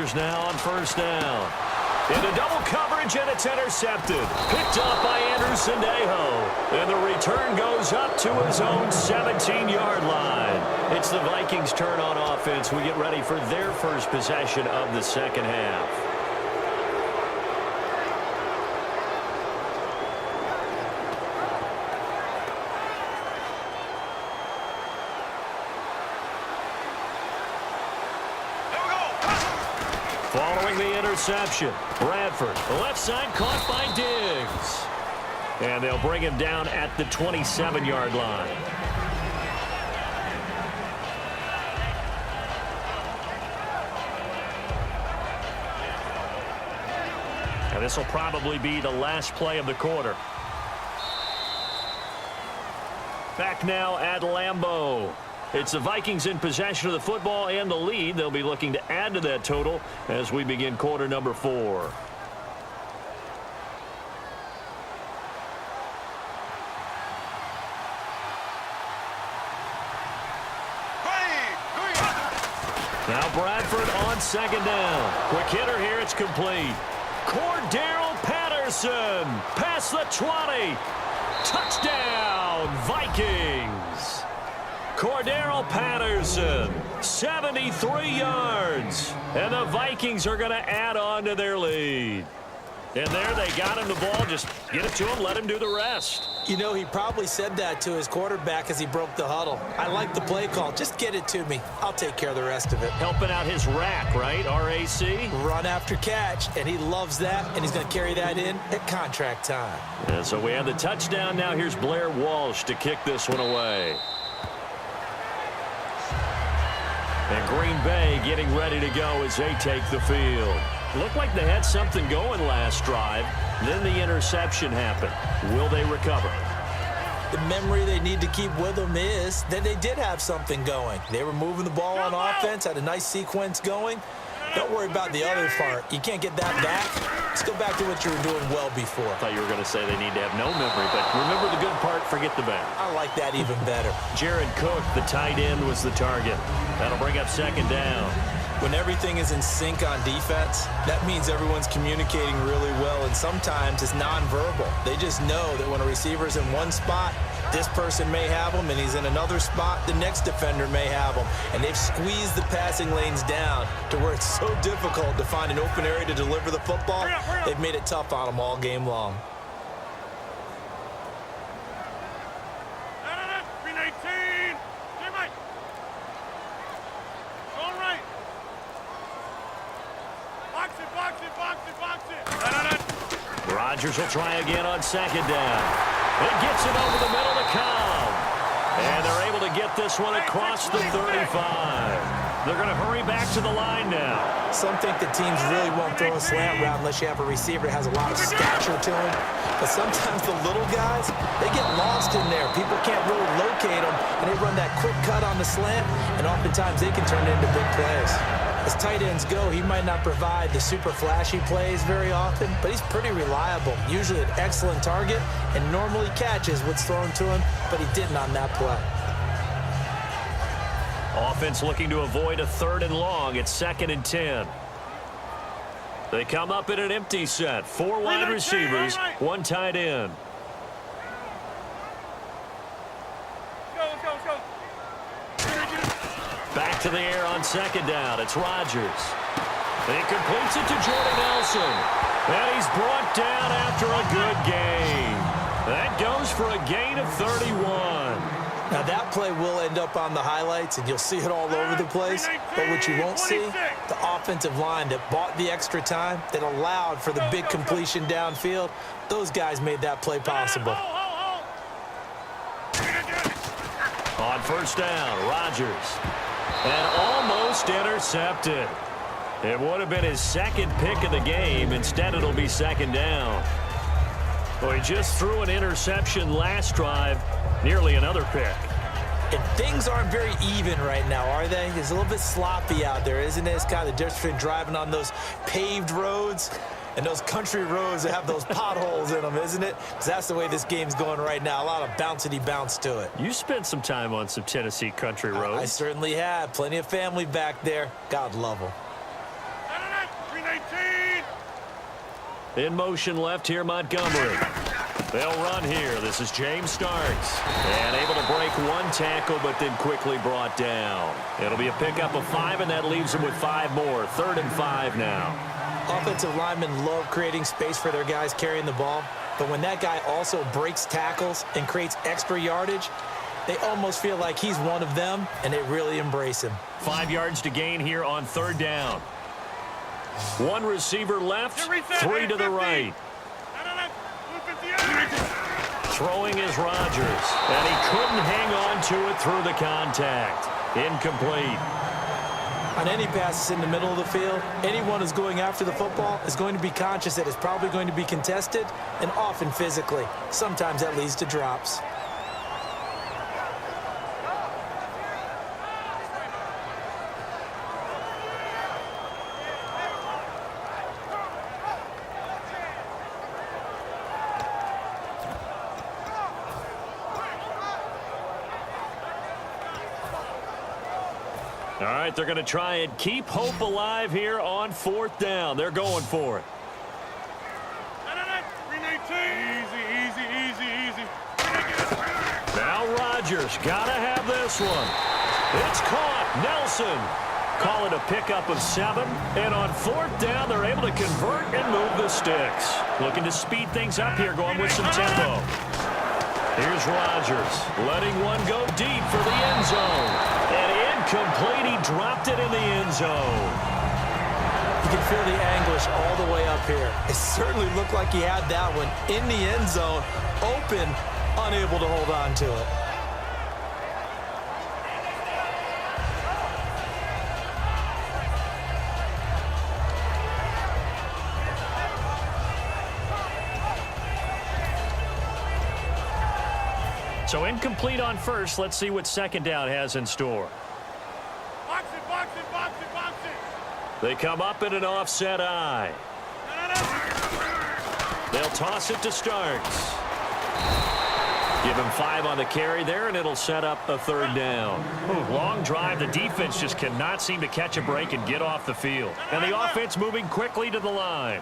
Steelers now on first down. Into double coverage, and it's intercepted. Picked up by Anderson Aho. And the return goes up to his own 17-yard line. It's the Vikings' turn on offense. We get ready for their first possession of the second half. Following the interception, Bradford, the left side caught by Diggs. And they'll bring him down at the 27-yard line. And this will probably be the last play of the quarter. Back now at Lambeau. It's the Vikings in possession of the football and the lead. They'll be looking to add to that total as we begin quarter number 4. Now Bradford on second down. Quick hitter here. It's complete. Cordero Patterson past the 20. Touchdown, Vikings. Cordero Patterson, 73 yards. And the Vikings are going to add on to their lead. And there they got him the ball. Just get it to him, let him do the rest. You know, he probably said that to his quarterback as he broke the huddle. I like the play call. Just get it to me. I'll take care of the rest of it. Helping out his rack, right? RAC? Run after catch, and he loves that, and he's going to carry that in at contract time. And so we have the touchdown. Now here's Blair Walsh to kick this one away. And Green Bay getting ready to go as they take the field. Looked like they had something going last drive. Then the interception happened. Will they recover? The memory they need to keep with them is that they did have something going. They were moving the ball on offense, had a nice sequence going. Don't worry about the other part. You can't get that back. Let's go back to what you were doing well before. I thought you were going to say they need to have no memory, but remember the good part, forget the bad. I like that even better. Jared Cook, the tight end, was the target. That'll bring up second down. When everything is in sync on defense, that means everyone's communicating really well, and sometimes it's nonverbal. They just know that when a receiver's in one spot, this person may have him, and he's in another spot, the next defender may have him. And they've squeezed the passing lanes down to where it's so difficult to find an open area to deliver the football. They've made it tough on them all game long. Rodgers will try again on second down. It gets it over the middle to Cobb. And they're able to get this one across the 35. They're going to hurry back to the line now. Some think that teams really won't throw a slant route unless you have a receiver that has a lot of stature to him. But sometimes the little guys, they get lost in there. People can't really locate them, and they run that quick cut on the slant, and oftentimes they can turn it into big plays. As tight ends go, he might not provide the super flashy plays very often, but he's pretty reliable. Usually an excellent target, and normally catches what's thrown to him, but he didn't on that play. Offense looking to avoid a 3rd and long. It's 2nd and 10. They come up in an empty set. 4 wide receivers, 1 tight end. Back to the air on second down. It's Rodgers. He completes it to Jordan Nelson. And he's brought down after a good gain. That goes for a gain of 31. Now that play will end up on the highlights, and you'll see it all over the place. But what you won't see, the offensive line that bought the extra time, that allowed for the big completion downfield, those guys made that play possible. On first down, Rodgers. And almost intercepted. It would have been his 2nd pick of the game. Instead, it'll be 2nd down. Well, he just threw an interception last drive. Nearly another pick. And things aren't very even right now, are they? It's a little bit sloppy out there, isn't it? It's kind of the difference between driving on those paved roads and those country roads that have those potholes in them, isn't it? Because that's the way this game's going right now. A lot of bouncy bounce to it. You spent some time on some Tennessee country roads. I certainly have. Plenty of family back there. God love them. In motion left here, Montgomery. They'll run here. This is James Starks. And able to break one tackle, but then quickly brought down. It'll be a pickup of 5, and that leaves them with 5 more. 3rd and 5 now. Offensive linemen love creating space for their guys carrying the ball. But when that guy also breaks tackles and creates extra yardage, they almost feel like he's one of them, and they really embrace him. 5 yards to gain here on 3rd down. 1 receiver left, 3 to the right. Throwing is Rodgers, and he couldn't hang on to it through the contact. Incomplete. On any passes in the middle of the field, anyone who's going after the football is going to be conscious that it's probably going to be contested, and often physically. Sometimes that leads to drops. All right, they're going to try and keep hope alive here on 4th down. They're going for it. Easy. Now Rodgers got to have this one. It's caught. Nelson. Call it a pickup of 7. And on 4th down, they're able to convert and move the sticks. Looking to speed things up here, going with some tempo. Here's Rodgers, letting one go deep for the end zone. And incomplete, he dropped it in the end zone. You can feel the anguish all the way up here. It certainly looked like he had that one in the end zone, open, unable to hold on to it. So incomplete on 1st. Let's see what 2nd down has in store. Box it. They come up in an offset eye. They'll toss it to Starks. Give him 5 on the carry there, and it'll set up a 3rd down. Long drive. The defense just cannot seem to catch a break and get off the field. And the offense moving quickly to the line.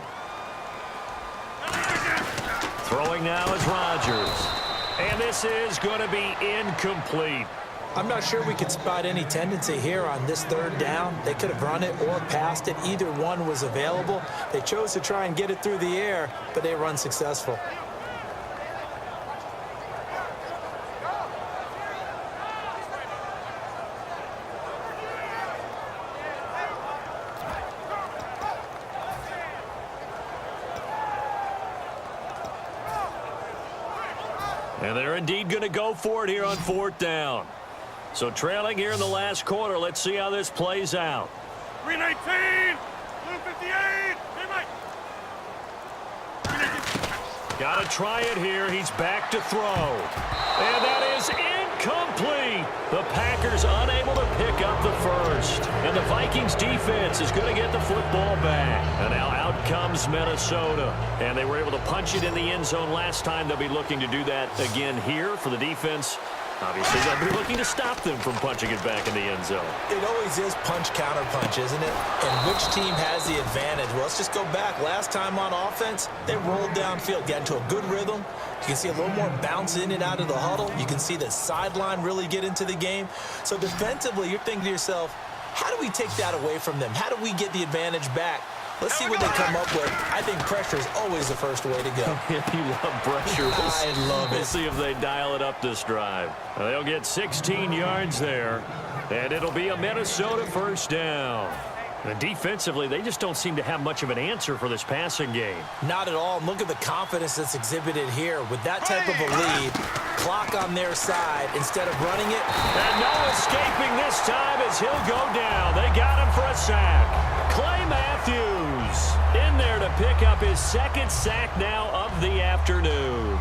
Throwing now is Rodgers. And this is going to be incomplete. I'm not sure we could spot any tendency here on this 3rd down. They could have run it or passed it. Either one was available. They chose to try and get it through the air, but they were unsuccessful. And they're indeed going to go for it here on 4th down. So trailing here in the last quarter. Let's see how this plays out. 319, 258. Got to try it here. He's back to throw. And that is incomplete. The Packers unable to pick up the 1st. And the Vikings defense is going to get the football back. And now out comes Minnesota. And they were able to punch it in the end zone last time. They'll be looking to do that again here for the defense. Obviously, they'll be looking to stop them from punching it back in the end zone. It always is punch-counter-punch, isn't it? And which team has the advantage? Well, let's just go back. Last time on offense, they rolled downfield, got into a good rhythm. You can see a little more bounce in and out of the huddle. You can see the sideline really get into the game. So defensively, you're thinking to yourself, how do we take that away from them? How do we get the advantage back? Let's see what they come up with. I think pressure is always the first way to go. You love pressure. I love it. We'll see if they dial it up this drive. They'll get 16 yards there, and it'll be a Minnesota 1st down. And defensively, they just don't seem to have much of an answer for this passing game. Not at all. Look at the confidence that's exhibited here. With that type of a lead, clock on their side, instead of running it. And no escaping this time as he'll go down. They got him for a sack. Clay Matthews in there to pick up his 2nd sack now of the afternoon.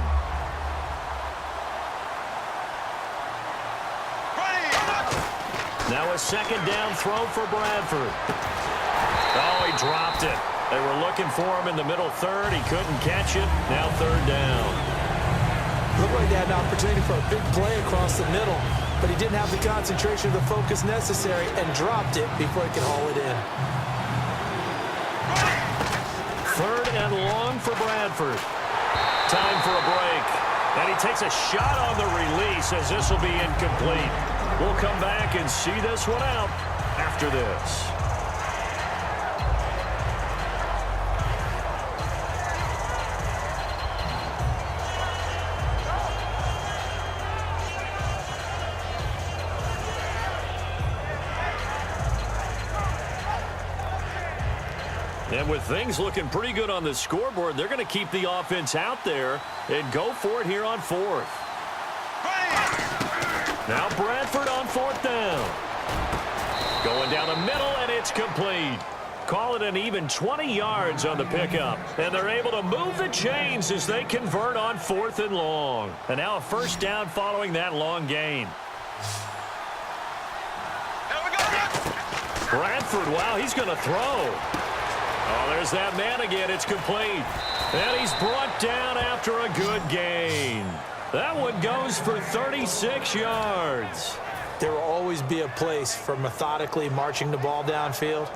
Now a 2nd down throw for Bradford. Oh, he dropped it. They were looking for him in the middle 3rd. He couldn't catch it. Now 3rd down. Looked like they had an opportunity for a big play across the middle, but he didn't have the concentration or the focus necessary and dropped it before he could haul it in. 3rd and long for Bradford. Time for a break. And he takes a shot on the release as this will be incomplete. We'll come back and see this one out after this. And with things looking pretty good on the scoreboard, they're going to keep the offense out there and go for it here on 4th. Now Bradford on 4th down. Going down the middle, and it's complete. Call it an even 20 yards on the pickup. And they're able to move the chains as they convert on 4th and long. And now a 1st down following that long gain. Bradford, wow, he's going to throw. Oh, there's that man again. It's complete. And he's brought down after a good gain. That one goes for 36 yards. There will always be a place for methodically marching the ball downfield.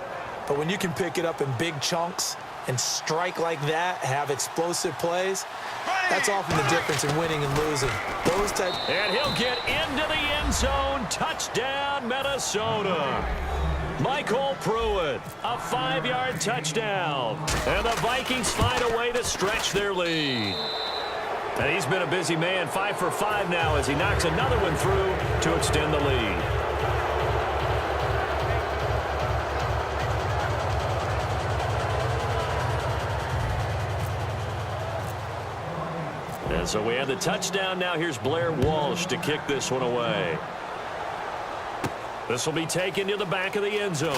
But when you can pick it up in big chunks and strike like that, have explosive plays, that's often the difference in winning and losing. Those types. And he'll get into the end zone. Touchdown, Minnesota. Michael Pruitt, a 5-yard touchdown. And the Vikings find a way to stretch their lead. And he's been a busy man, 5 for 5 now as he knocks another one through to extend the lead. And so we have the touchdown. Now here's Blair Walsh to kick this one away. This will be taken to the back of the end zone.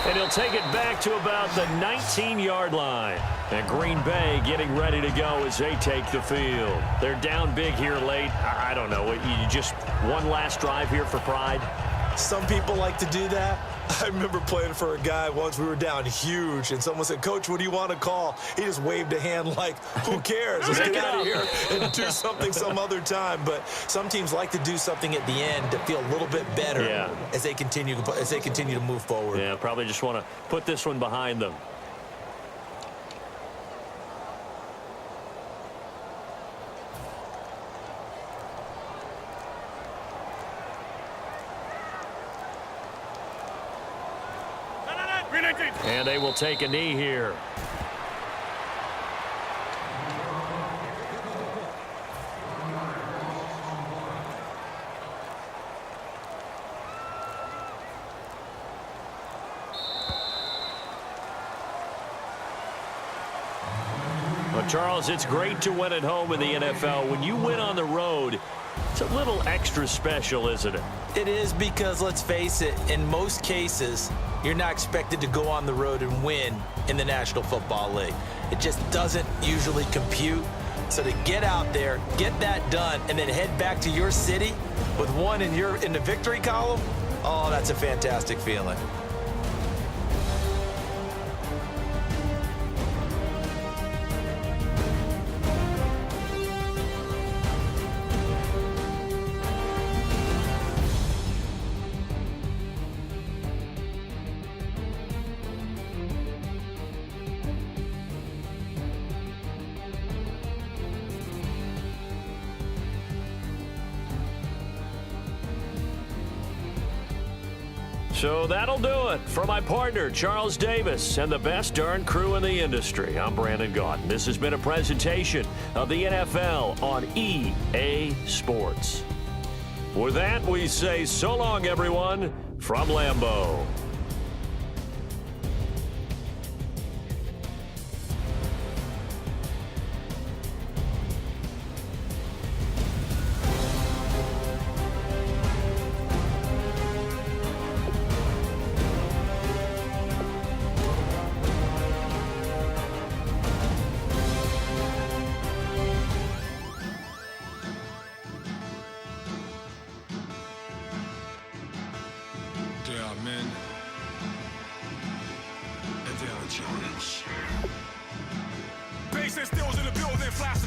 And he'll take it back to about the 19-yard line. And Green Bay getting ready to go as they take the field. They're down big here late. I don't know. You just one last drive here for pride? Some people like to do that. I remember playing for a guy once. We were down huge, and someone said, "Coach, what do you want to call?" He just waved a hand like, who cares? Let's get out of here and do something some other time. But some teams like to do something at the end to feel a little bit better as they continue to move forward. Yeah, probably just want to put this one behind them. And they will take a knee here. Well, Charles, it's great to win at home in the NFL. When you win on the road, it's a little extra special, isn't it? It is, because let's face it, in most cases, you're not expected to go on the road and win in the National Football League. It just doesn't usually compute. So to get out there, get that done, and then head back to your city with one in the victory column, oh, that's a fantastic feeling. So that'll do it. For my partner, Charles Davis, and the best darn crew in the industry, I'm Brandon Gaudin. This has been a presentation of the NFL on EA Sports. With that, we say so long, everyone, from Lambeau. Bass and stills in the building, flash